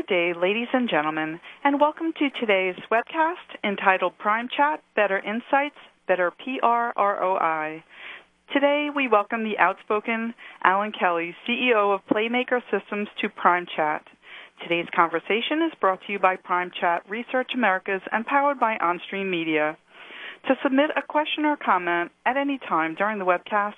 Good day, ladies and gentlemen, and welcome to today's webcast entitled PRIMEChat, Better Insights, Better PR ROI. Today, we welcome the outspoken Alan Kelly, CEO of Playmaker Systems, to PRIMEChat. Today's conversation is brought to you by PRIMEChat Research Americas and powered by OnStream Media. To submit a question or comment at any time during the webcast,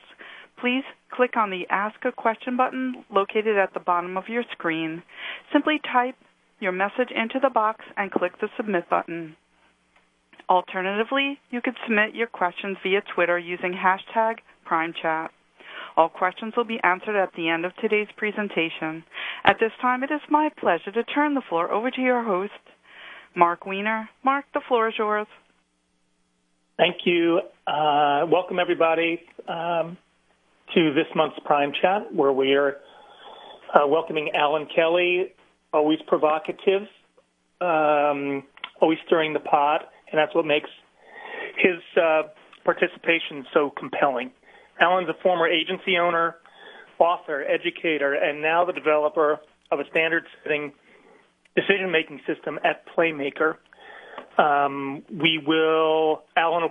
please click on the Ask a Question button located at the bottom of your screen. Simply type your message into the box and click the Submit button. Alternatively, you could submit your questions via Twitter using hashtag PRIMEChat. All questions will be answered at the end of today's presentation. At this time, it is my pleasure to turn the floor over to your host, Mark Weiner. Mark, the floor is yours. Thank you. Welcome, everybody, to this month's PRIMEChat, where we are welcoming Alan Kelly, always provocative, always stirring the pot, and that's what makes his participation so compelling. Alan's a former agency owner, author, educator, and now the developer of a standard-setting decision-making system at Playmaker. Alan will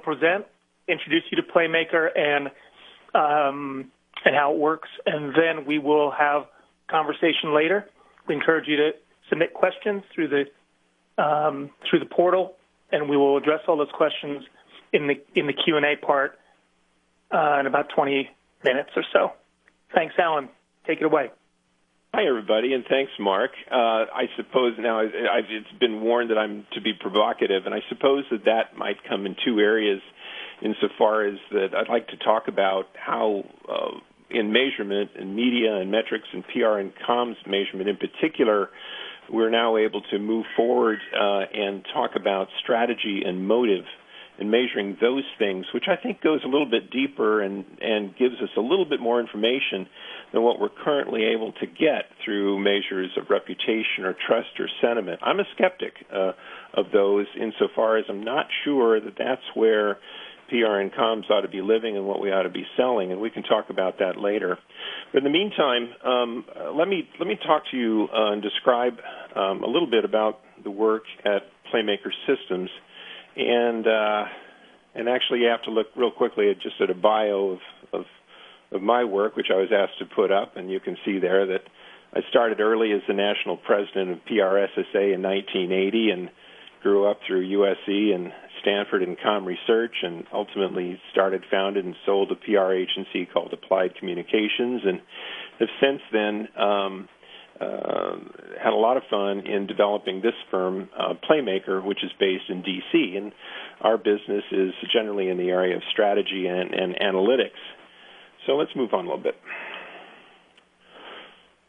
present, introduce you to Playmaker and how it works, and then we will have conversation later. We encourage you to submit questions through the portal, and we will address all those questions in the Q&A part in about 20 minutes or so. Thanks, Alan. Take it away. Hi, everybody, and thanks, Mark. I suppose now it's been warned that I'm to be provocative, and I suppose that might come in two areas insofar as that I'd like to talk about how in measurement, in media and metrics and PR and comms measurement in particular, we're now able to move forward and talk about strategy and motive and measuring those things, which I think goes a little bit deeper and gives us a little bit more information than what we're currently able to get through measures of reputation or trust or sentiment. I'm a skeptic of those insofar as I'm not sure that that's where PR and comms ought to be living and what we ought to be selling, and we can talk about that later. But in the meantime, let me talk to you and describe a little bit about the work at Playmaker Systems. And actually, you have to look real quickly at a bio of my work, which I was asked to put up, and you can see there that I started early as the national president of PRSSA in 1980 and grew up through USC and Stanford and Com Research, and ultimately founded and sold a PR agency called Applied Communications, and have since then had a lot of fun in developing this firm, Playmaker, which is based in D.C., and our business is generally in the area of strategy and analytics. So let's move on a little bit.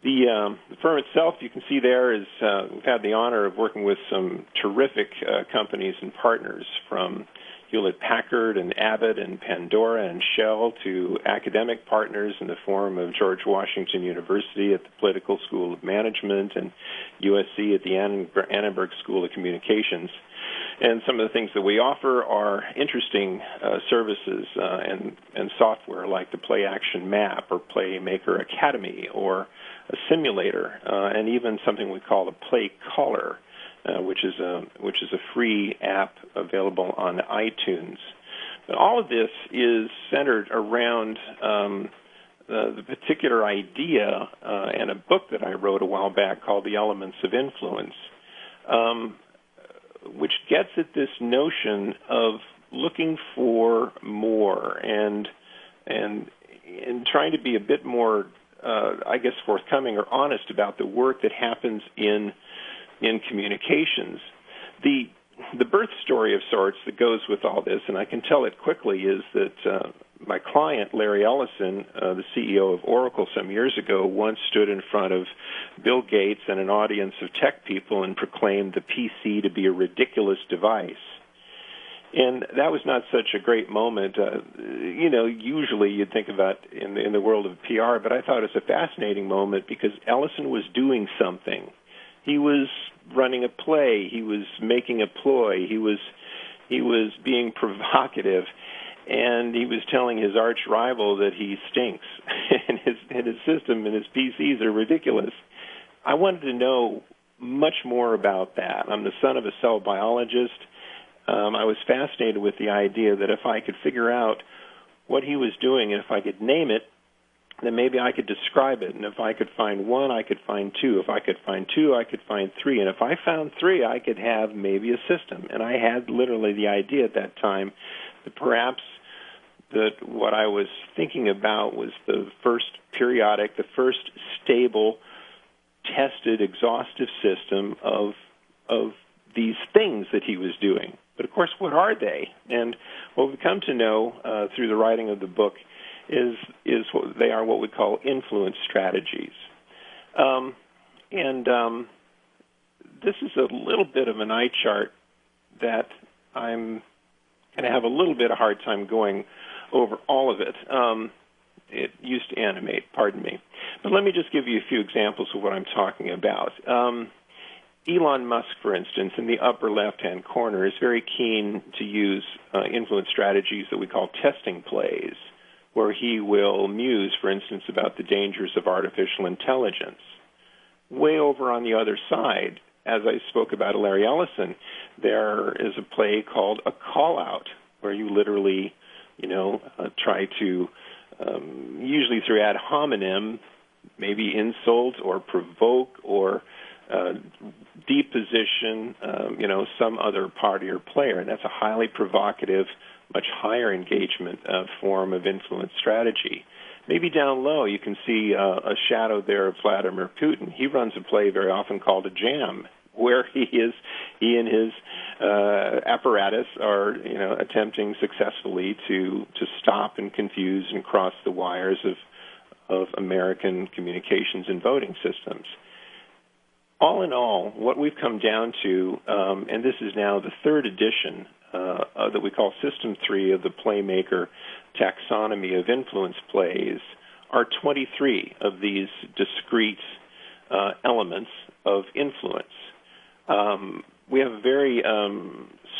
The firm itself, you can see there, is we've had the honor of working with some terrific companies and partners, from Hewlett-Packard and Abbott and Pandora and Shell to academic partners in the form of George Washington University at the Political School of Management and USC at the Annenberg School of Communications. And some of the things that we offer are interesting services and software like the Play Action Map or Playmaker Academy or a simulator, and even something we call a Play Caller, which is a free app available on iTunes. But all of this is centered around the particular idea and a book that I wrote a while back called The Elements of Influence, which gets at this notion of looking for more and trying to be a bit more, forthcoming or honest about the work that happens in communications. The birth story of sorts that goes with all this, and I can tell it quickly, is that my client, Larry Ellison, the CEO of Oracle some years ago, once stood in front of Bill Gates and an audience of tech people and proclaimed the PC to be a ridiculous device. And that was not such a great moment. Usually you'd think about in the world of PR, but I thought it was a fascinating moment because Ellison was doing something. He was running a play. He was making a ploy. He was being provocative, and he was telling his arch rival that he stinks and his system and his PCs are ridiculous. I wanted to know much more about that. I'm the son of a cell biologist. I was fascinated with the idea that if I could figure out what he was doing and if I could name it, then maybe I could describe it. And if I could find one, I could find two. If I could find two, I could find three. And if I found three, I could have maybe a system. And I had literally the idea at that time that perhaps that what I was thinking about was the first periodic, the first stable, tested, exhaustive system of these things that he was doing. But of course, what are they? And what we've come to know through the writing of the book is what they are what we call influence strategies. This is a little bit of an eye chart that I'm going to have a little bit of hard time going over all of it. It used to animate, pardon me. But let me just give you a few examples of what I'm talking about. Elon Musk, for instance, in the upper left-hand corner, is very keen to use influence strategies that we call testing plays, where he will muse, for instance, about the dangers of artificial intelligence. Way over on the other side, as I spoke about Larry Ellison, there is a play called a call-out, where you literally, try to, usually through ad hominem, maybe insult or provoke or deposition, some other party or player. And that's a highly provocative, much higher engagement form of influence strategy. Maybe down low you can see a shadow there of Vladimir Putin. He runs a play very often called a jam, where he and his apparatus are, attempting successfully to stop and confuse and cross the wires of American communications and voting systems. All in all, what we've come down to, and this is now the third edition that we call System 3 of the Playmaker taxonomy of influence plays, are 23 of these discrete elements of influence. We have very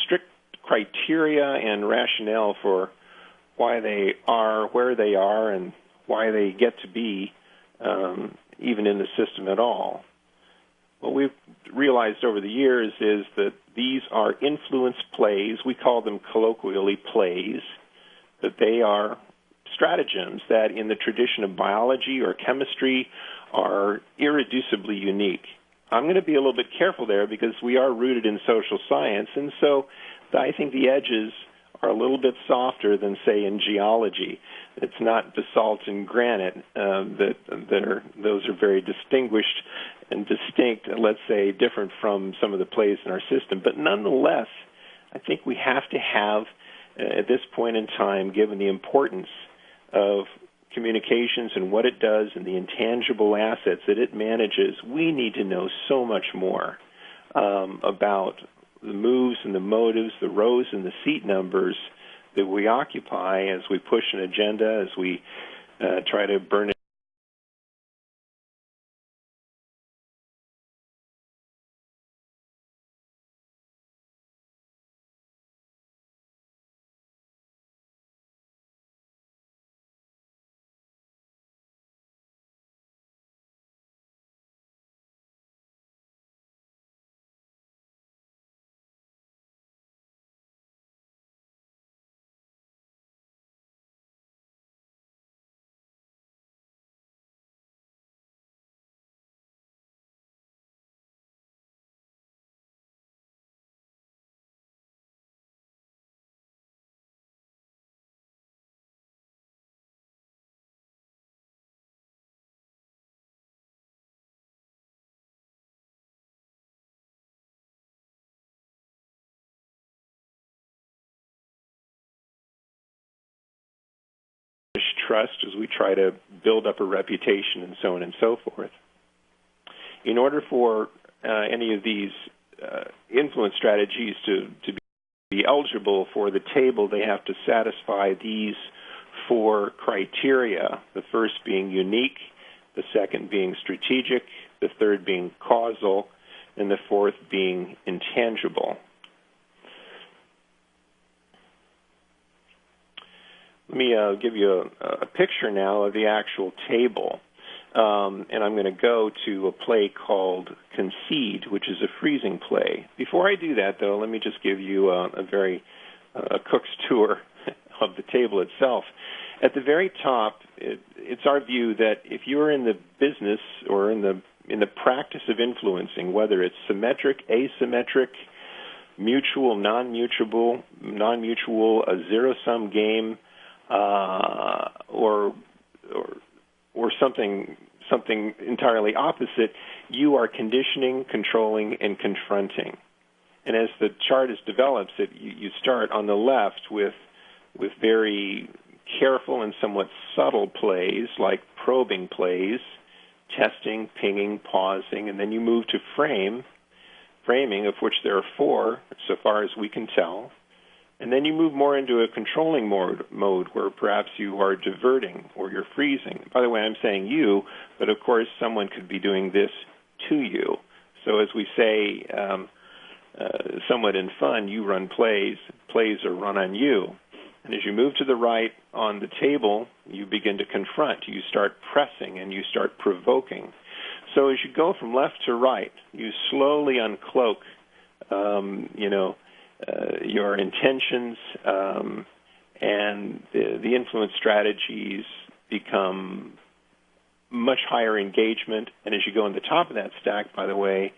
strict criteria and rationale for why they are where they are and why they get to be even in the system at all. What we've realized over the years is that these are influence plays. We call them colloquially plays, that they are stratagems that in the tradition of biology or chemistry are irreducibly unique. I'm going to be a little bit careful there because we are rooted in social science, and so I think the edges are a little bit softer than, say, in geology. It's not basalt and granite those are very distinguished and distinct, and let's say different from some of the plays in our system. But nonetheless, I think we have to have, at this point in time, given the importance of communications and what it does and the intangible assets that it manages, we need to know so much more about the moves and the motives, the rows and the seat numbers that we occupy as we push an agenda, as we try to burn it. Trust as we try to build up a reputation and so on and so forth. In order for any of these influence strategies to be eligible for the table, they have to satisfy these four criteria, the first being unique, the second being strategic, the third being causal, and the fourth being intangible. Let me give you a picture now of the actual table. and I'm going to go to a play called Concede, which is a freezing play. Before I do that, though, let me just give you a cook's tour of the table itself. At the very top, it's our view that if you're in the business or in the practice of influencing, whether it's symmetric, asymmetric, mutual, non-mutual, a zero-sum game, or something entirely opposite, you are conditioning, controlling, and confronting. And as the chart develops, you start on the left with very careful and somewhat subtle plays like probing plays, testing, pinging, pausing, and then you move to framing, of which there are 4 so far as we can tell. And then you move more into a controlling mode where perhaps you are diverting or you're freezing. By the way, I'm saying you, but of course someone could be doing this to you. So as we say, somewhat in fun, you run plays are run on you. And as you move to the right on the table, you begin to confront. You start pressing and you start provoking. So as you go from left to right, you slowly uncloak, your intentions, and the influence strategies become much higher engagement. And as you go on the top of that stack, by the way,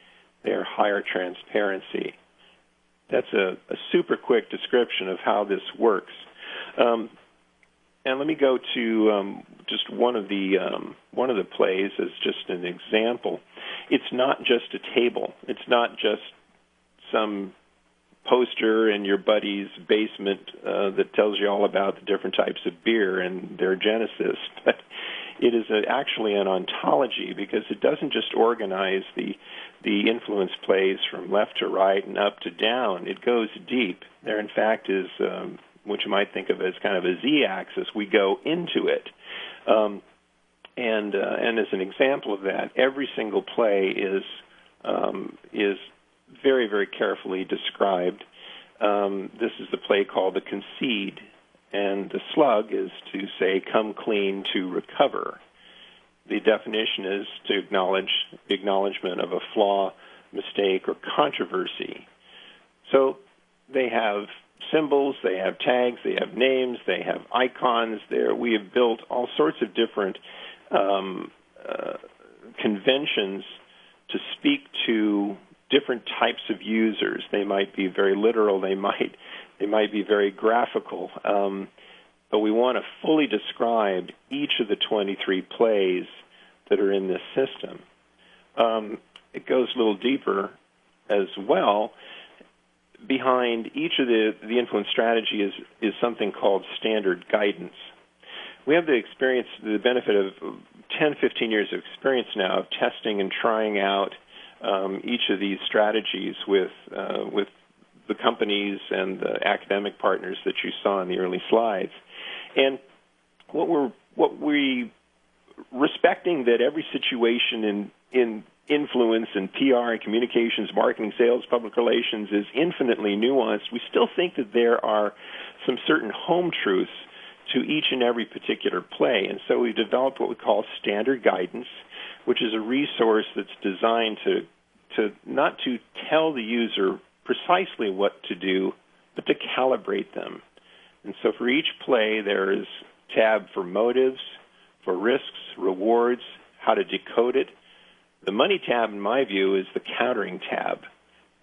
they're higher transparency. That's a super quick description of how this works. And let me go to just one of the plays as just an example. It's not just a table. It's not just some poster in your buddy's basement that tells you all about the different types of beer and their genesis, but it is actually an ontology because it doesn't just organize the influence plays from left to right and up to down. It goes deep. There, in fact, is what you might think of as kind of a z-axis. We go into it. And as an example of that, every single play is very, very carefully described. This is the play called the Concede, and the slug is to say, come clean to recover. The definition is to acknowledge the acknowledgement of a flaw, mistake, or controversy. So they have symbols, they have tags, they have names, they have icons. We have built all sorts of different conventions to speak to different types of users. They might be very literal, they might be very graphical, but we want to fully describe each of the 23 plays that are in this system. It goes a little deeper as well. Behind each of the influence strategy is something called standard guidance. We have the benefit of 10, 15 years of experience now of testing and trying out each of these strategies with the companies and the academic partners that you saw in the early slides. And what we respecting that every situation in influence and PR and communications, marketing, sales, public relations is infinitely nuanced, we still think that there are some certain home truths to each and every particular play. And so we developed what we call standard guidance, which is a resource that's designed to not to tell the user precisely what to do, but to calibrate them. And so for each play, there is a tab for motives, for risks, rewards, how to decode it. The money tab, in my view, is the countering tab.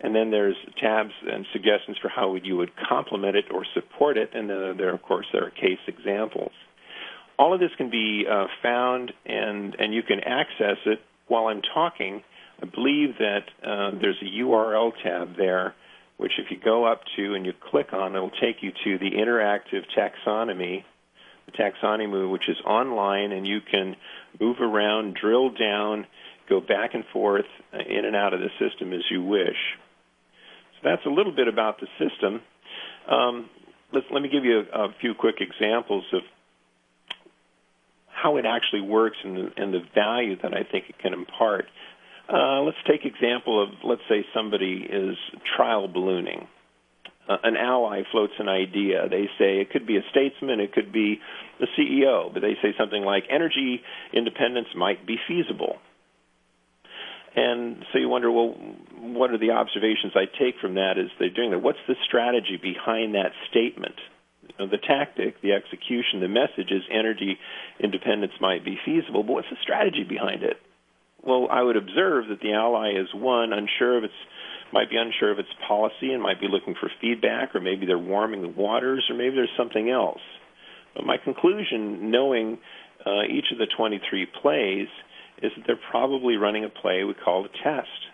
And then there's tabs and suggestions for how you would complement it or support it. And then there are case examples. All of this can be found, and you can access it while I'm talking. I believe that there's a URL tab there, which if you go up to and you click on, it will take you to the interactive taxonomy, which is online, and you can move around, drill down, go back and forth in and out of the system as you wish. So that's a little bit about the system. Let me give you a few quick examples of how it actually works and the value that I think it can impart. Let's take example of, let's say somebody is trial ballooning. an ally floats an idea. They say it could be a statesman, it could be the CEO, but they say something like energy independence might be feasible. And so you wonder, well, what are the observations I take from that as they're doing that? What's the strategy behind that statement? The tactic, the execution, the message is energy independence might be feasible, but what's the strategy behind it? Well, I would observe that the ally is, one, might be unsure of its policy and might be looking for feedback, or maybe they're warming the waters, or maybe there's something else. But my conclusion, knowing each of the 23 plays, is that they're probably running a play we call a test,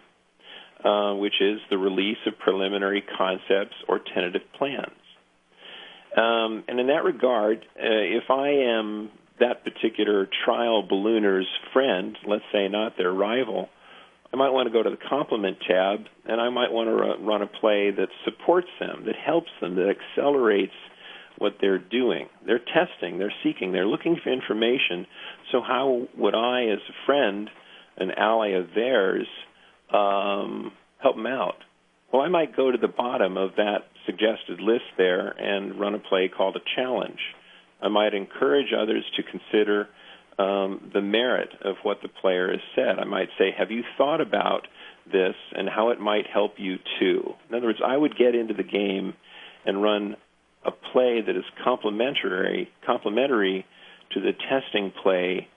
which is the release of preliminary concepts or tentative plans. And in that regard, if I am that particular trial ballooner's friend, let's say not their rival, I might want to go to the complement tab, and I might want to run a play that supports them, that helps them, that accelerates what they're doing. They're testing, they're seeking, they're looking for information. So how would I, as a friend, an ally of theirs, help them out? Well, I might go to the bottom of that suggested list there and run a play called a challenge. I might encourage others to consider the merit of what the player has said. I might say, have you thought about this and how it might help you too? In other words, I would get into the game and run a play that is complementary to the testing play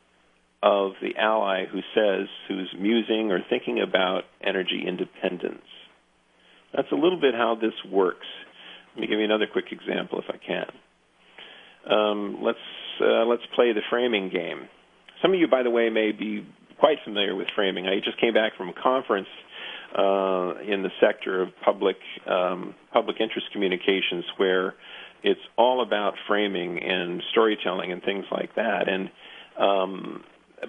of the ally who's musing or thinking about energy independence. That's a little bit how this works. Let me give you another quick example if I can. Let's play the framing game. Some of you, by the way, may be quite familiar with framing. I just came back from a conference in the sector of public interest communications where it's all about framing and storytelling and things like that. And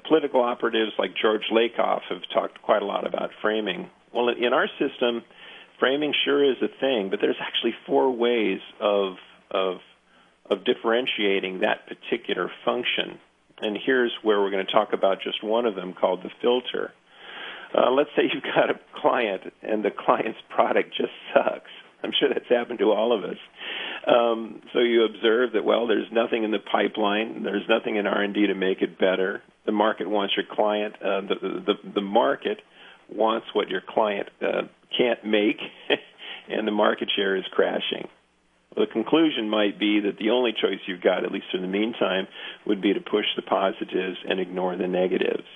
political operatives like George Lakoff have talked quite a lot about framing. Well, in our system, framing sure is a thing, but there's actually 4 ways of differentiating that particular function. And here's where we're going to talk about just one of them, called the filter. Let's say you've got a client and the client's product just sucks. I'm sure that's happened to all of us. So you observe that, well, there's nothing in the pipeline. There's nothing in R&D to make it better. The market wants your client. The market wants what your client can't make, and the market share is crashing. The conclusion might be that the only choice you've got, at least in the meantime, would be to push the positives and ignore the negatives.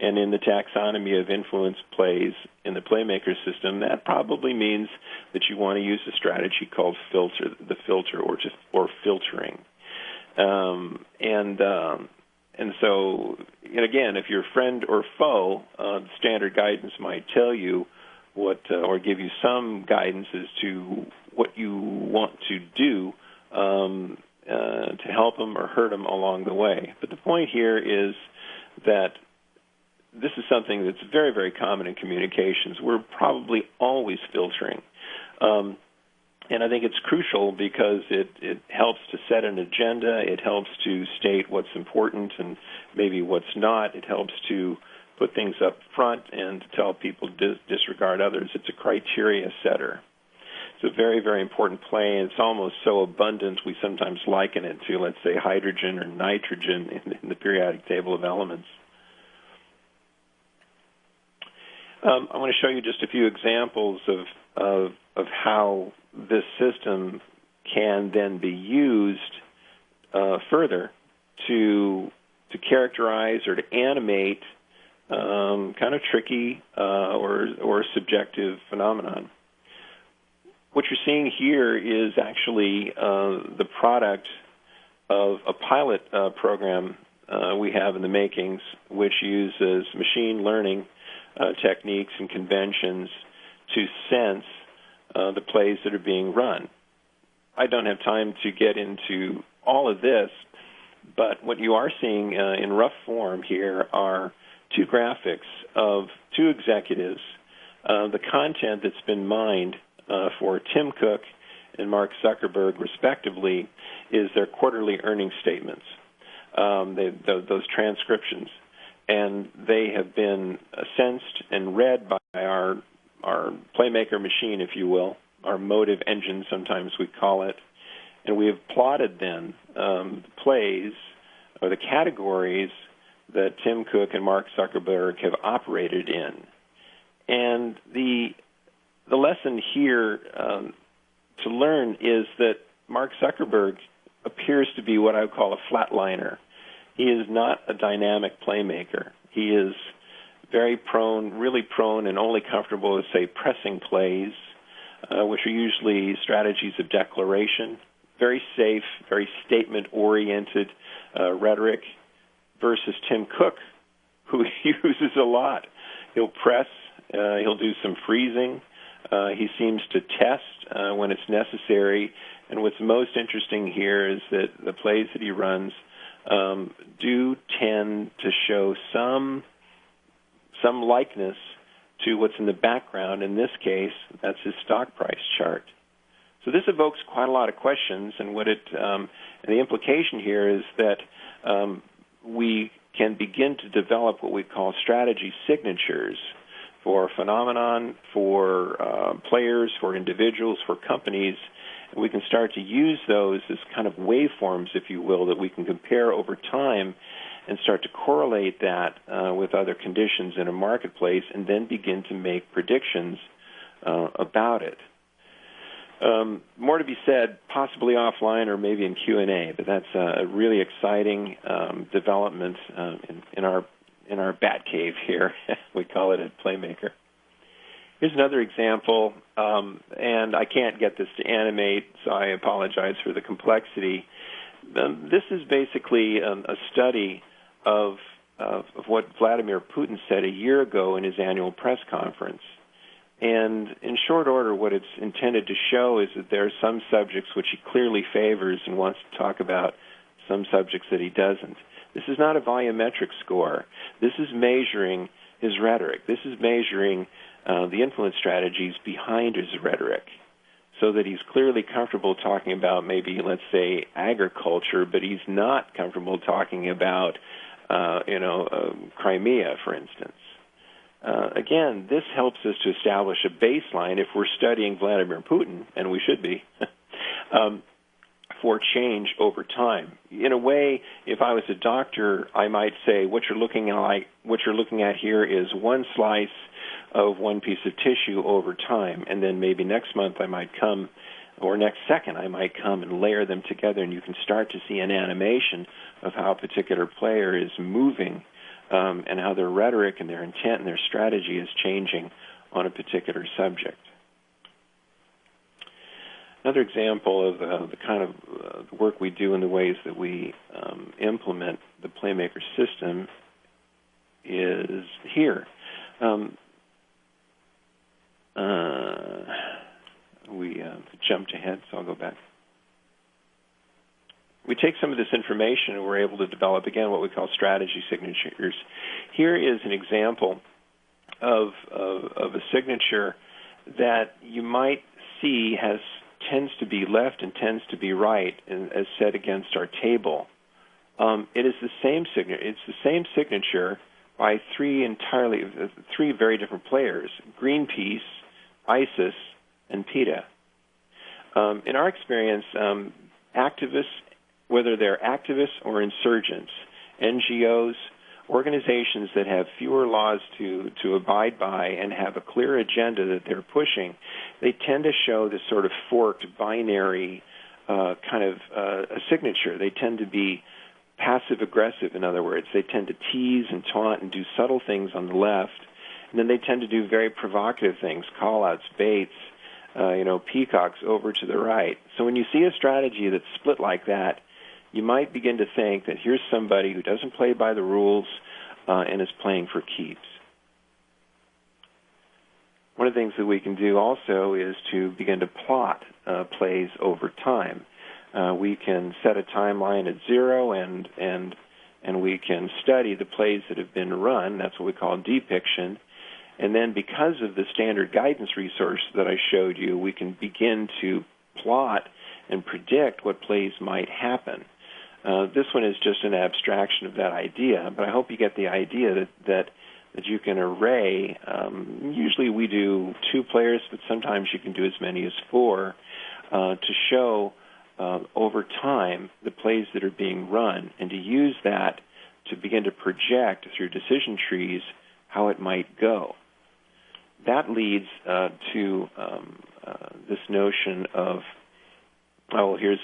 And in the taxonomy of influence plays in the Playmaker system, that probably means that you want to use a strategy called the filter or filtering. And so, and again, if you're friend or foe, standard guidance might tell you what, or give you some guidance as to what you want to do to help them or hurt them along the way. But the point here is that this is something that's very, very common in communications. We're probably always filtering. And I think it's crucial because it helps to set an agenda. It helps to state what's important and maybe what's not. It helps to put things up front and to tell people to disregard others. It's a criteria setter. It's a very, very important play, and it's almost so abundant we sometimes liken it to, let's say, hydrogen or nitrogen in the periodic table of elements. I want to show you just a few examples of how this system can then be used further to characterize or to animate kind of tricky or subjective phenomenon. What you're seeing here is actually the product of a pilot program we have in the makings, which uses machine learning techniques and conventions to sense the plays that are being run. I don't have time to get into all of this, but what you are seeing in rough form here are 2 graphics of 2 executives. The content that's been mined for Tim Cook and Mark Zuckerberg, respectively, is their quarterly earnings statements, those transcriptions. And they have been sensed and read by our Playmaker machine, if you will, our motive engine, sometimes we call it, and we have plotted then plays or the categories that Tim Cook and Mark Zuckerberg have operated in. And the lesson here to learn is that Mark Zuckerberg appears to be what I would call a flatliner. He is not a dynamic playmaker. He is really prone and only comfortable with, say, pressing plays, which are usually strategies of declaration, very safe, very statement-oriented rhetoric, versus Tim Cook, who uses a lot. He'll press, he'll do some freezing, he seems to test when it's necessary, and what's most interesting here is that the plays that he runs do tend to show some likeness to what's in the background. In this case, that's his stock price chart. So this evokes quite a lot of questions, and and the implication here is that we can begin to develop what we call strategy signatures for a phenomenon, for players, for individuals, for companies. And we can start to use those as kind of waveforms, if you will, that we can compare over time and start to correlate that with other conditions in a marketplace, and then begin to make predictions about it. More to be said, possibly offline or maybe in Q&A, but that's a really exciting development in our bat cave here. We call it a Playmaker. Here's another example, and I can't get this to animate, so I apologize for the complexity. This is basically a study of what Vladimir Putin said a year ago in his annual press conference. And in short order, what it's intended to show is that there are some subjects which he clearly favors and wants to talk about, some subjects that he doesn't. This is not a volumetric score. This is measuring his rhetoric. This is measuring the influence strategies behind his rhetoric, so that he's clearly comfortable talking about maybe, let's say, agriculture, but he's not comfortable talking about, Crimea, for instance. Again, this helps us to establish a baseline if we're studying Vladimir Putin, and we should be, for change over time. In a way, if I was a doctor, I might say what you're looking at here is one slice of one piece of tissue over time, and then maybe next month I might come, or next second I might come and layer them together, and you can start to see an animation of how a particular player is moving, and how their rhetoric and their intent and their strategy is changing on a particular subject. Another example of the kind of work we do and the ways that we implement the Playmaker system is here. We jumped ahead, so I'll go back. We take some of this information and we're able to develop, again, what we call strategy signatures. Here is an example of a signature that you might see tends to be left and tends to be right, as set against our table. It is the same signature. It's the same signature by three very different players: Greenpeace, ISIS, and PETA. In our experience, activists, whether they're activists or insurgents, NGOs, organizations that have fewer laws to abide by and have a clear agenda that they're pushing, they tend to show this sort of forked binary kind of a signature. They tend to be passive-aggressive, in other words. They tend to tease and taunt and do subtle things on the left, and then they tend to do very provocative things, call-outs, baits, peacocks over to the right. So when you see a strategy that's split like that, you might begin to think that here's somebody who doesn't play by the rules and is playing for keeps. One of the things that we can do also is to begin to plot plays over time. We can set a timeline at 0 and we can study the plays that have been run. That's what we call depiction. And then because of the standard guidance resource that I showed you, we can begin to plot and predict what plays might happen. This one is just an abstraction of that idea, but I hope you get the idea that you can array, usually usually we do 2 players, but sometimes you can do as many as 4 to show over time the plays that are being run, and to use that to begin to project through decision trees how it might go. That leads to this notion of, here's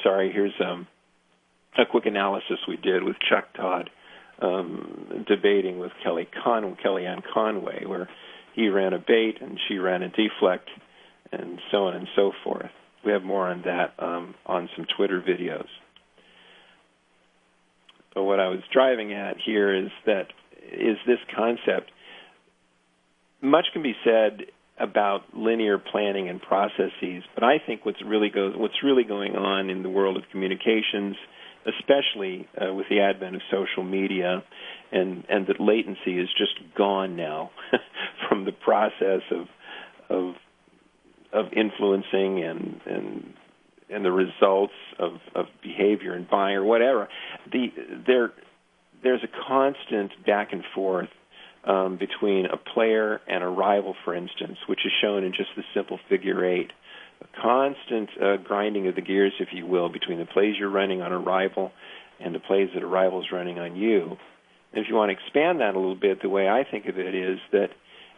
a quick analysis we did with Chuck Todd debating with Kellyanne Conway, where he ran a bait and she ran a deflect, and so on and so forth. We have more on that on some Twitter videos. So what I was driving at here is this concept. Much can be said about linear planning and processes, but I think what's really going on in the world of communications, especially with the advent of social media, and that latency is just gone now from the process of influencing and the results of behavior and buying or whatever. There's a constant back and forth between a player and a rival, for instance, which is shown in just the simple figure 8. A constant grinding of the gears, if you will, between the plays you're running on a rival and the plays that a rival is running on you. And if you want to expand that a little bit, the way I think of it is that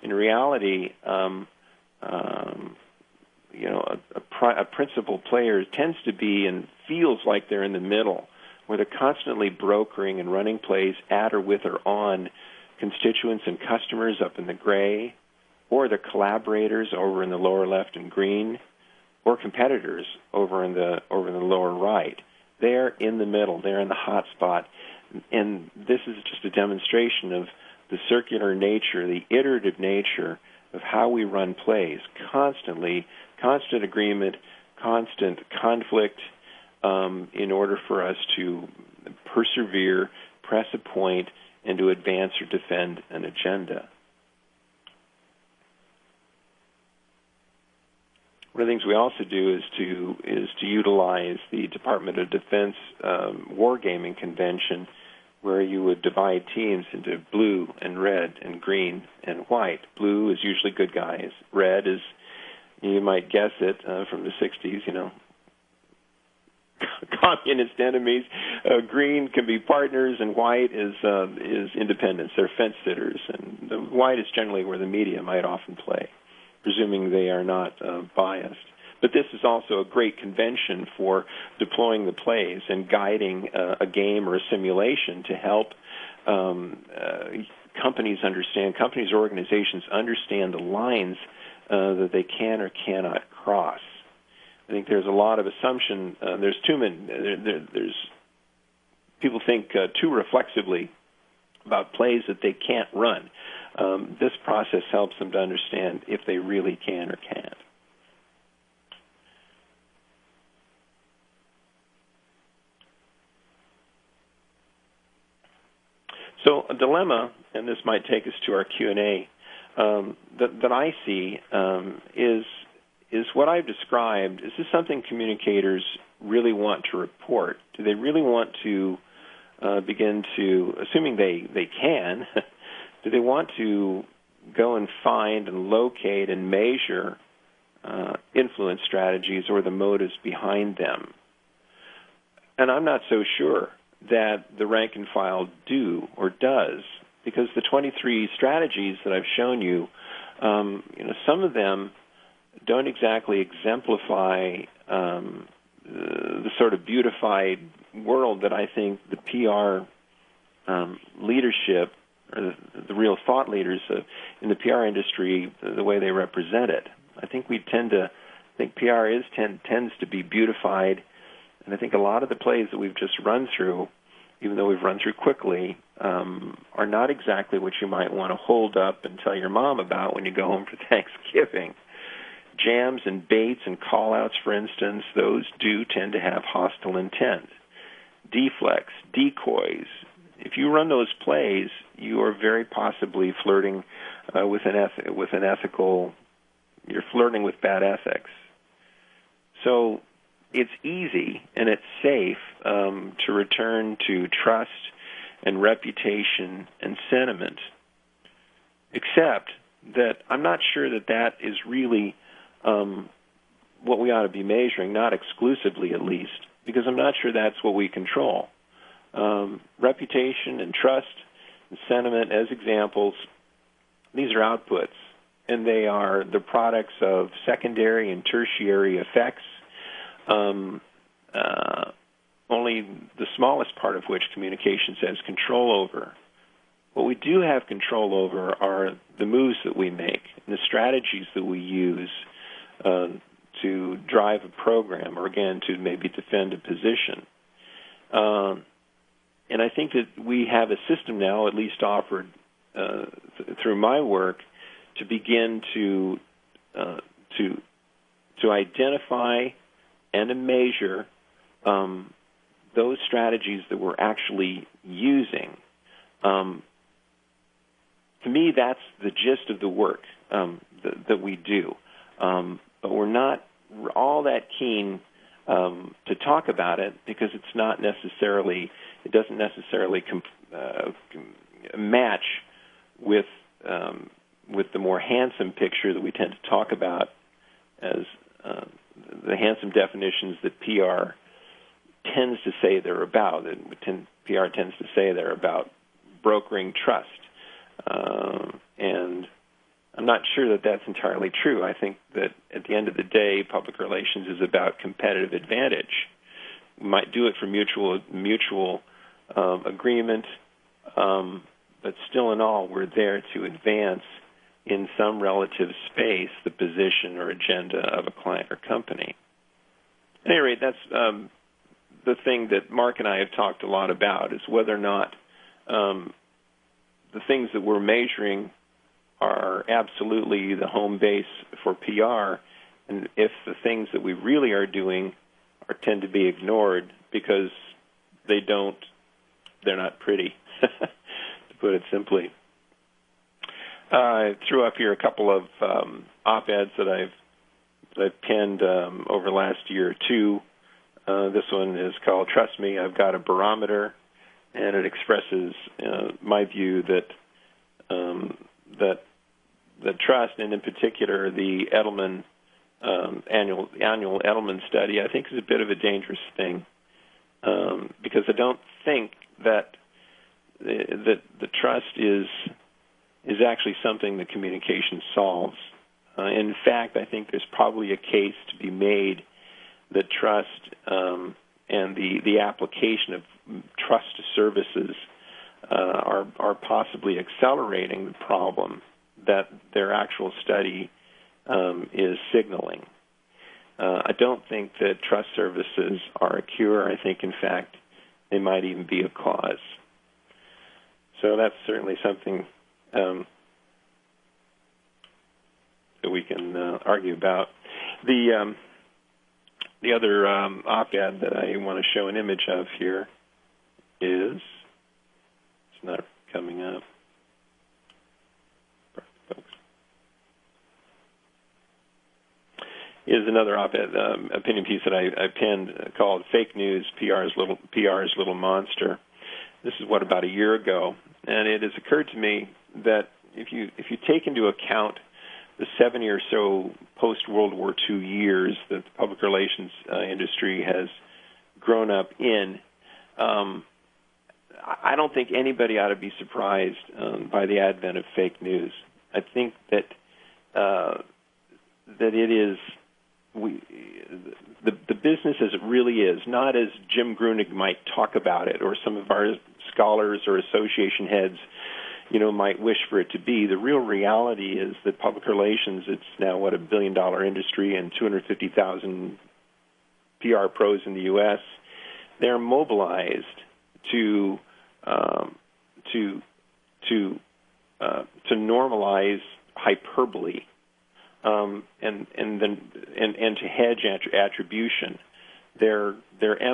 in reality, a principal player tends to be and feels like they're in the middle, where they're constantly brokering and running plays at or with or on constituents and customers up in the gray, or the collaborators over in the lower left and green, or competitors over in the lower right. They're in the middle. They're in the hot spot. And this is just a demonstration of the circular nature, the iterative nature of how we run plays, constant agreement, constant conflict, in order for us to persevere, press a point, and to advance or defend an agenda. One of the things we also do is to utilize the Department of Defense wargaming convention, where you would divide teams into blue and red and green and white. Blue is usually good guys. Red is, you might guess it, from the 60s, communist enemies. Green can be partners, and white is independents. They're fence sitters, and the white is generally where the media might often play, presuming they are not biased. But this is also a great convention for deploying the plays and guiding a game or a simulation to help companies, organizations understand the lines that they can or cannot cross. I think there's a lot of assumption. There's people think too reflexively about plays that they can't run. This process helps them to understand if they really can or can't. So a dilemma, and this might take us to our Q&A, that I see is what I've described. Is this something communicators really want to report? Do they really want to begin to, assuming they can, do they want to go and find and locate and measure influence strategies or the motives behind them? And I'm not so sure that the rank and file do or does, because the 23 strategies that I've shown you, some of them don't exactly exemplify the sort of beautified world that I think the PR leadership, or the real thought leaders in the PR industry, the way they represent it. I think we tend to think PR tends to be beautified, and I think a lot of the plays that we've just run through, even though we've run through quickly, are not exactly what you might want to hold up and tell your mom about when you go home for Thanksgiving. Jams and baits and call-outs, for instance, those do tend to have hostile intent. Deflects, decoys. If you run those plays, you are very possibly flirting with an ethical. You're flirting with bad ethics. So it's easy and it's safe to return to trust and reputation and sentiment, except that I'm not sure that is really what we ought to be measuring, not exclusively at least, because I'm not sure that's what we control. Reputation and trust and sentiment as examples, these are outputs, and they are the products of secondary and tertiary effects, only the smallest part of which communications has control over. What we do have control over are the moves that we make and the strategies that we use to drive a program, or again, to maybe defend a position. And I think that we have a system now, at least offered through my work, to begin to identify and to measure those strategies that we're actually using. To me, that's the gist of the work that we do. But we're not all that keen to talk about it because it doesn't necessarily match with the more handsome picture that we tend to talk about as the handsome definitions that PR tends to say they're about. PR tends to say they're about brokering trust. And I'm not sure that that's entirely true. I think that at the end of the day, public relations is about competitive advantage. We might do it for mutual agreement, but still in all, we're there to advance in some relative space the position or agenda of a client or company. At any rate, that's the thing that Mark and I have talked a lot about, is whether or not the things that we're measuring are absolutely the home base for PR, and if the things that we really are doing tend to be ignored because they're not pretty, to put it simply. I threw up here a couple of op-eds that I've penned over the last year or two. This one is called "Trust Me, I've Got a Barometer," and it expresses my view that trust, and in particular the Edelman annual Edelman study, I think is a bit of a dangerous thing because I don't think that the trust is actually something that communication solves. In fact, I think there's probably a case to be made that trust and the application of trust services are possibly accelerating the problem that their actual study is signaling. I don't think that trust services are a cure. I think, in fact, they might even be a cause. So that's certainly something that we can argue about. The other op-ed that I want to show an image of here it's not coming up. Is another op-ed opinion piece that I penned called "Fake News: PR's Little Monster." This is about a year ago, and it has occurred to me that if you take into account the 70 or so post-World War II years that the public relations industry has grown up in, I don't think anybody ought to be surprised by the advent of fake news. I think that it is the business as it really is, not as Jim Grunig might talk about it, or some of our scholars or association heads, might wish for it to be. The real reality is that public relations, it's now a $1 billion industry and 250,000 PR pros in the U.S. They're mobilized to normalize hyperbole and to hedge attribution. Their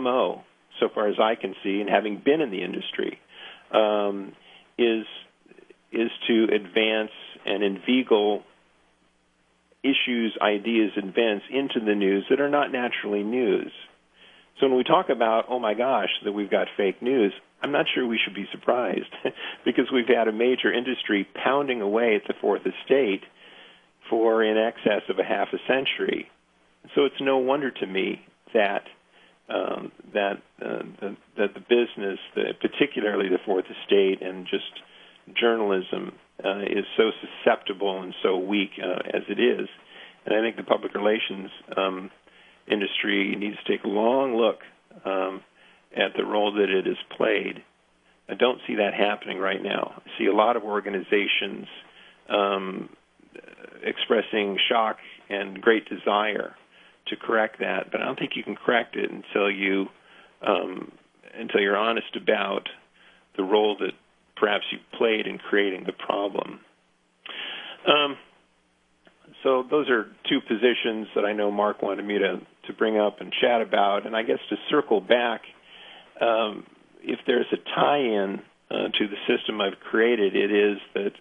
MO, so far as I can see, and having been in the industry, is to advance and inveigle issues, ideas, and events into the news that are not naturally news. So when we talk about, oh my gosh, that we've got fake news, I'm not sure we should be surprised because we've had a major industry pounding away at the Fourth Estate for in excess of a half a century. So it's no wonder to me that the business, particularly the Fourth Estate and just journalism, is so susceptible and so weak as it is. And I think the public relations industry needs to take a long look at the role that it has played. I don't see that happening right now. I see a lot of organizations expressing shock and great desire to correct that, but I don't think you can correct it until you're honest about the role that perhaps you played in creating the problem. So those are two positions that I know Mark wanted me to bring up and chat about. And I guess to circle back, if there's a tie-in to the system I've created, it is that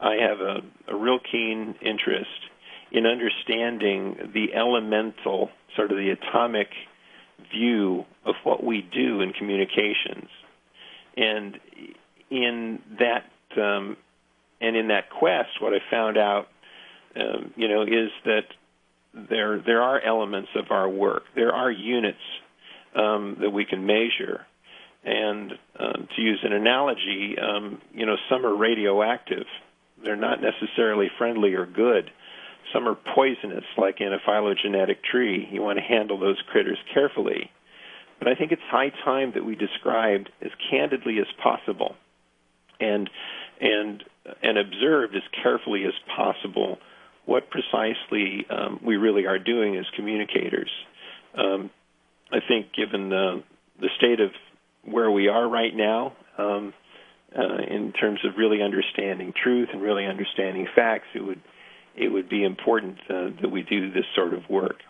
I have a real keen interest in understanding the elemental, sort of the atomic view of what we do in communications. And in that quest, what I found out, is that there are elements of our work. There are units that we can measure. And to use an analogy, some are radioactive. They're not necessarily friendly or good. Some are poisonous, like in a phylogenetic tree. You want to handle those critters carefully. But I think it's high time that we described as candidly as possible and observed as carefully as possible what precisely we really are doing as communicators. I think given the state of where we are right now, in terms of really understanding truth and really understanding facts, it would be important that we do this sort of work.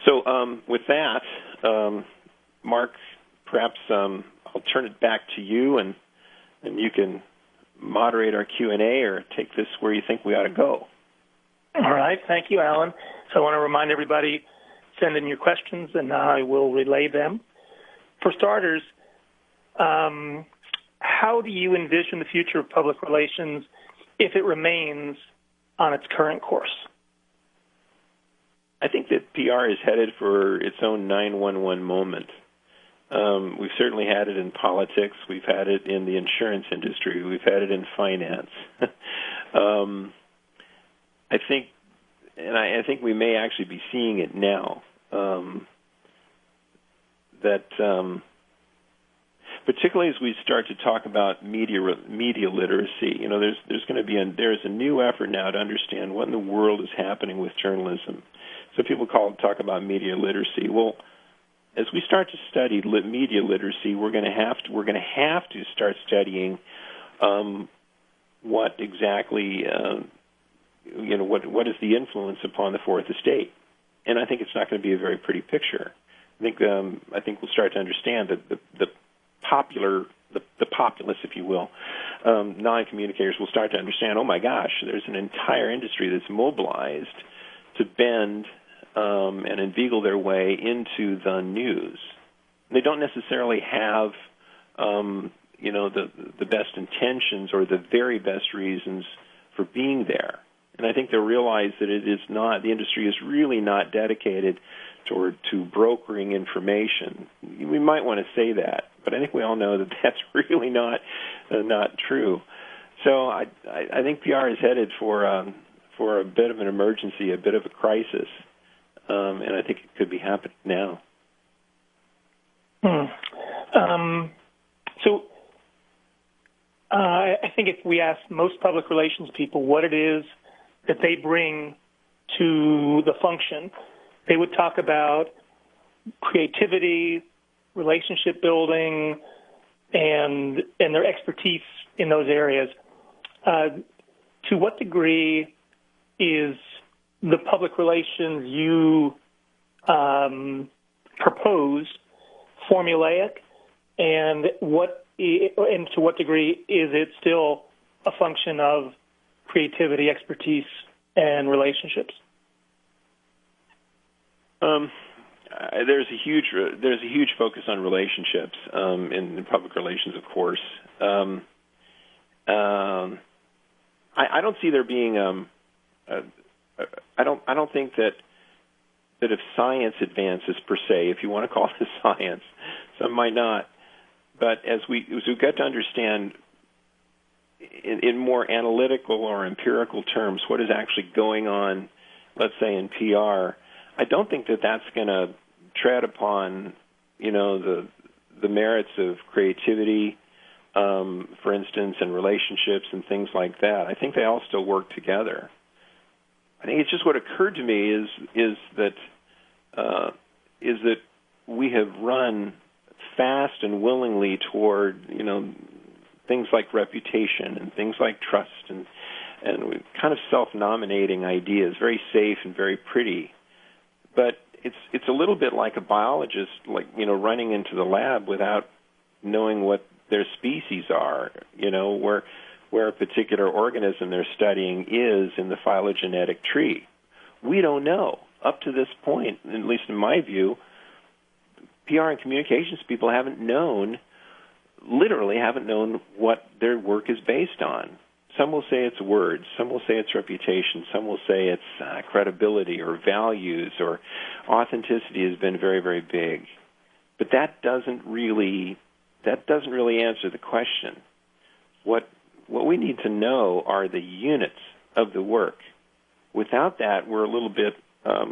So with that, Mark, perhaps I'll turn it back to you, and you can moderate our Q&A or take this where you think we ought to go. All right. Thank you, Alan. So I want to remind everybody, send in your questions, and I will relay them. For starters, how do you envision the future of public relations if it remains on its current course? I think that PR is headed for its own 911 moment. We've certainly had it in politics. We've had it in the insurance industry. We've had it in finance. I think we may actually be seeing it now. Particularly as we start to talk about media literacy, there's a new effort now to understand what in the world is happening with journalism. So people talk about media literacy. Well, as we start to study media literacy, we're going to have to start studying what exactly what is the influence upon the Fourth Estate. And I think it's not going to be a very pretty picture. I think we'll start to understand that the populace, if you will, non-communicators will start to understand, oh my gosh, there's an entire industry that's mobilized to bend and inveigle their way into the news. They don't necessarily have, the best intentions or the very best reasons for being there. And I think they'll realize that the industry is really not dedicated to brokering information. We might want to say that, but I think we all know that that's really not true. So I think PR is headed for a bit of an emergency, a bit of a crisis, and I think it could be happening now. I think if we ask most public relations people what it is that they bring to the function, they would talk about creativity, relationship building, and their expertise in those areas. To what degree is the public relations you proposed formulaic, and to what degree is it still a function of creativity, expertise, and relationships? there's a huge focus on relationships in public relations, of course. I don't see there being I don't think that if science advances per se, if you want to call it science, some might not, but as we get to understand in more analytical or empirical terms what is actually going on, let's say in PR, I don't think that that's going to tread upon, the merits of creativity, for instance, and relationships and things like that. I think they all still work together. I think it's just what occurred to me is that we have run fast and willingly toward things like reputation and things like trust and kind of self-nominating ideas, very safe and very pretty. But it's a little bit like a biologist, running into the lab without knowing what their species are, where a particular organism they're studying is in the phylogenetic tree. We don't know. Up to this point, at least in my view, PR and communications people literally haven't known what their work is based on. Some will say it's words, some will say it's reputation, some will say it's credibility or values, or authenticity has been very, very big. But that doesn't really answer the question. What we need to know are the units of the work. Without that, we're a little bit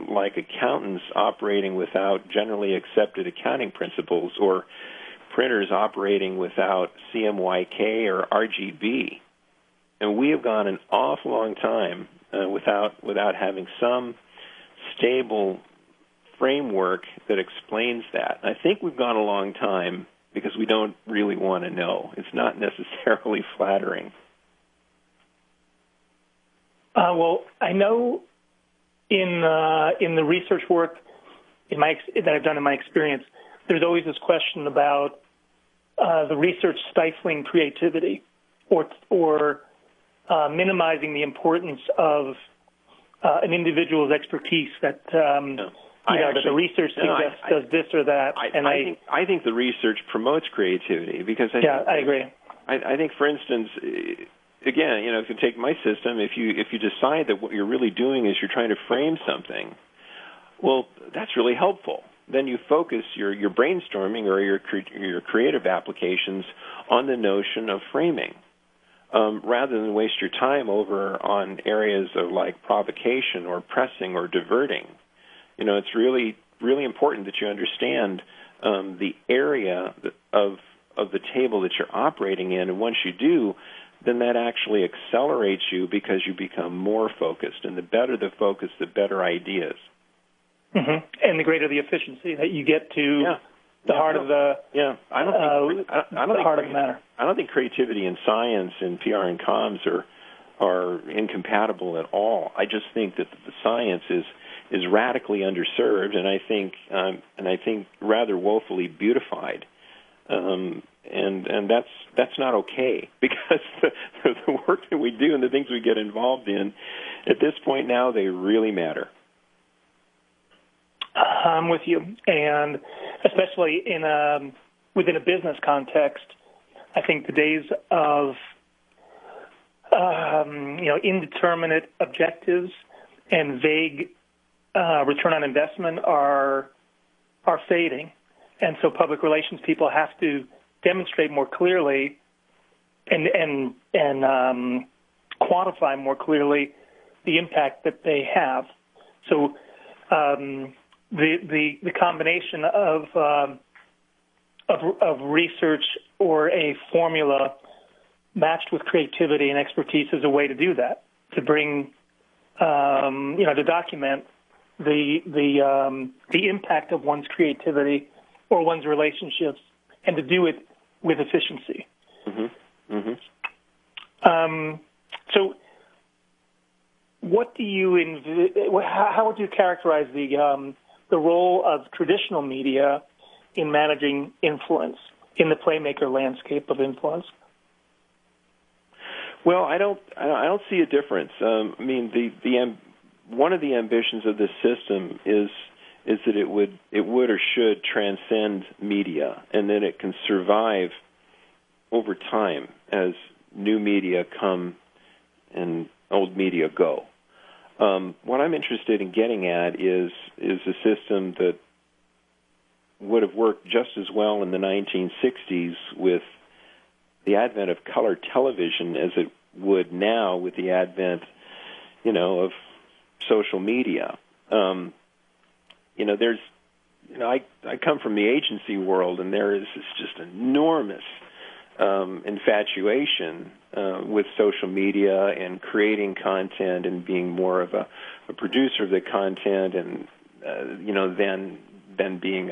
like accountants operating without generally accepted accounting principles, or printers operating without CMYK or RGB. And we have gone an awful long time without having some stable framework that explains that. I think we've gone a long time because we don't really want to know. It's not necessarily flattering. Well, I know in the research work that I've done in my experience, there's always this question about the research stifling creativity or minimizing the importance of an individual's expertise that that the research suggests does this or that. I think the research promotes creativity because I agree. I think, for instance, again, if you take my system, if you decide that what you're really doing is you're trying to frame something, well, that's really helpful. Then you focus your brainstorming or your creative applications on the notion of framing, rather than waste your time over on areas of like provocation or pressing or diverting. It's really, really important that you understand the area of the table that you're operating in, and once you do, then that actually accelerates you because you become more focused, and the better the focus, the better ideas. Mm-hmm. And the greater the efficiency that you get to the heart of the heart of the matter. I don't think creativity and science and PR and comms are incompatible at all. I just think that the science is radically underserved, and I think rather woefully beautified. And that's not okay, because the work that we do and the things we get involved in, at this point now, they really matter. I'm with you, and especially within a business context, I think the days of indeterminate objectives and vague return on investment are fading, and so public relations people have to demonstrate more clearly and quantify more clearly the impact that they have. So the combination of research or a formula matched with creativity and expertise is a way to do that, to bring to document the impact of one's creativity or one's relationships, and to do it with efficiency. Mm-hmm. Mm-hmm. So, what do you how would you characterize the role of traditional media in managing influence in the Playmaker landscape of influence? Well, I don't see a difference. One of the ambitions of this system is is that it would or should transcend media, and that it can survive over time as new media come and old media go. What I'm interested in getting at is a system that would have worked just as well in the 1960s with the advent of color television as it would now with the advent, of social media. I come from the agency world, and there is this just enormous infatuation with social media and creating content and being more of a producer of the content, and than being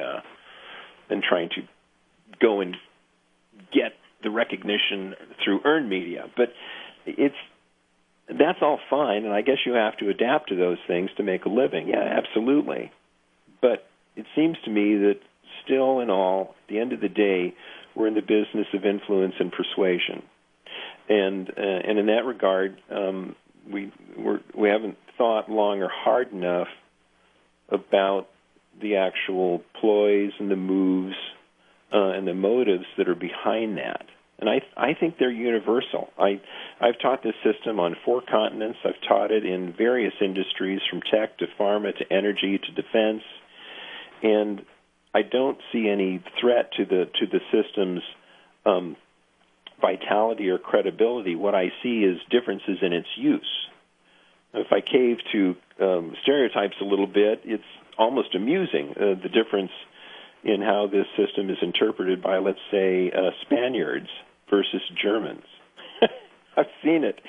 than trying to go and get the recognition through earned media. But that's all fine, and I guess you have to adapt to those things to make a living. Yeah, absolutely. But it seems to me that still in all, at the end of the day, we're in the business of influence and persuasion. And in that regard, we haven't thought long or hard enough about the actual ploys and the moves and the motives that are behind that. And I think they're universal. I've taught this system on 4 continents. I've taught it in various industries, from tech to pharma to energy to defense, and I don't see any threat to the system's vitality or credibility. What I see is differences in its use. If I cave to stereotypes a little bit, it's almost amusing, the difference in how this system is interpreted by, let's say, Spaniards versus Germans. I've seen it.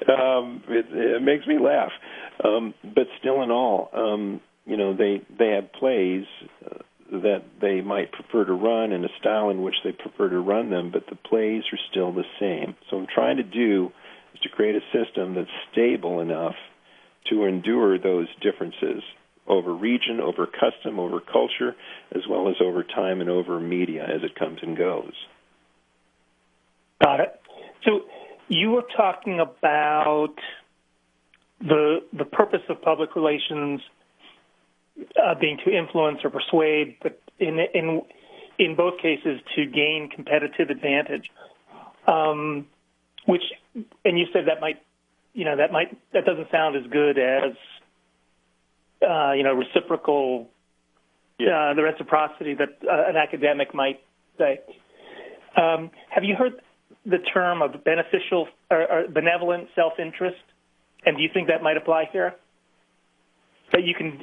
It makes me laugh. But still in all, they have plays that they might prefer to run in a style in which they prefer to run them, but the plays are still the same. So what I'm trying to do is to create a system that's stable enough to endure those differences over region, over custom, over culture, as well as over time and over media as it comes and goes. Got it. So you were talking about the purpose of public relations being to influence or persuade, but in both cases to gain competitive advantage. Which, and you said that doesn't sound as good as reciprocal, the reciprocity that an academic might say. Have you heard the term of beneficial or benevolent self-interest? And do you think that might apply here? That you can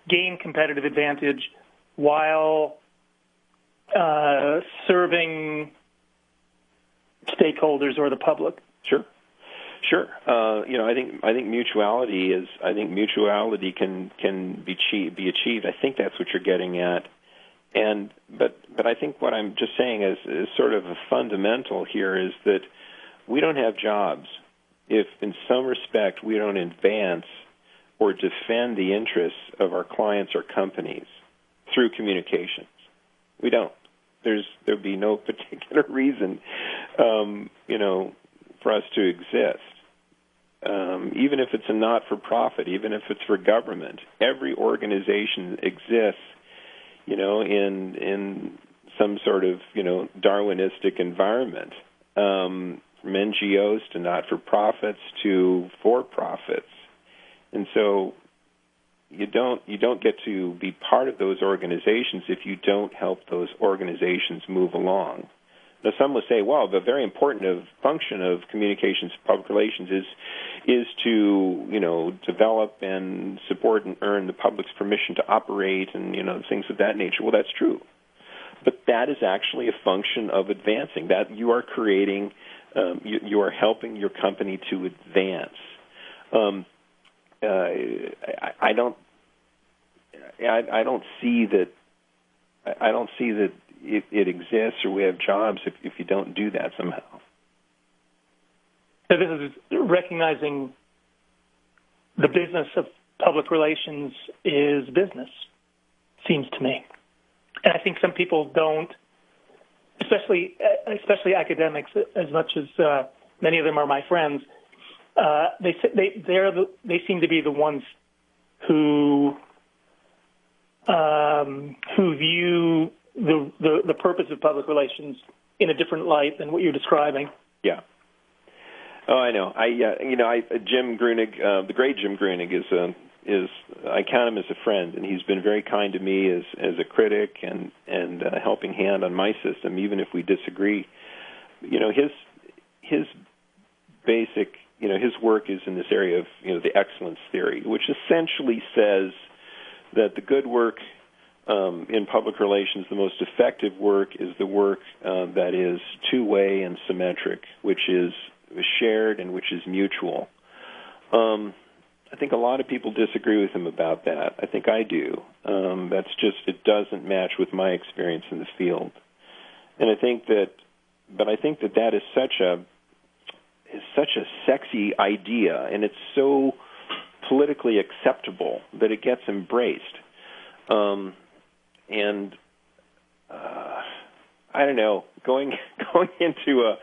gain competitive advantage while serving stakeholders or the public? Sure. I think mutuality can be achieved. I think that's what you're getting at. But I think what I'm just saying is sort of a fundamental here is that we don't have jobs if, in some respect, we don't advance or defend the interests of our clients or companies through communications. We don't. There'd be no particular reason, for us to exist. Even if it's a not-for-profit, even if it's for government, every organization exists, in some sort of, Darwinistic environment, from NGOs to not-for-profits to for-profits. And so you don't get to be part of those organizations if you don't help those organizations move along. Now, some will say, well, the very important function of communications, public relations is to, develop and support and earn the public's permission to operate and, things of that nature. Well, that's true. But that is actually a function of advancing. That you are creating, you are helping your company to advance. I don't see that it exists or we have jobs if you don't do that somehow. So this is recognizing the business of public relations is business, seems to me. And I think some people don't, especially academics, as much as many of them are my friends. They seem to be the ones who who view the purpose of public relations in a different light than what you're describing. Yeah. Oh, I know. Jim Grunig, the great Jim Grunig, is I count him as a friend, and he's been very kind to me as a critic and a helping hand on my system, even if we disagree. His basic, his work is in this area of the excellence theory, which essentially says that the good work in public relations, the most effective work, is the work that is two-way and symmetric, which is shared and which is mutual. I think a lot of people disagree with him about that. I think I do. It doesn't match with my experience in the field. And I think that is such a sexy idea, and it's so politically acceptable that it gets embraced. I don't know, going into a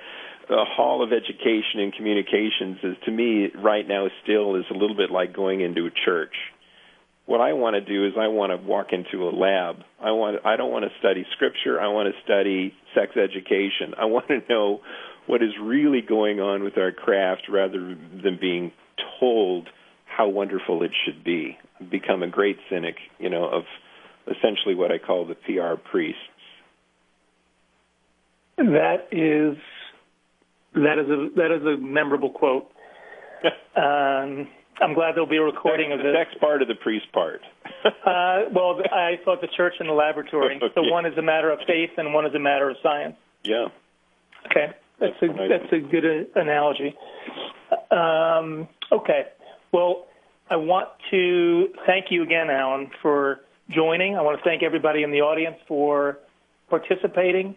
hall of education and communications is, to me, right now still is a little bit like going into a church. What I want to do is I want to walk into a lab. I don't want to study scripture. I want to study sex education. I want to know what is really going on with our craft rather than being told how wonderful it should be. I've become a great cynic, of essentially what I call the PR priests. That is a memorable quote. I'm glad there'll be a recording of this. The next part of the priest part. Well, I thought the church and the laboratory. Okay. So one is a matter of faith and one is a matter of science. Yeah. Okay, that's a good analogy. Okay, well, I want to thank you again, Alan, for joining. I want to thank everybody in the audience for participating.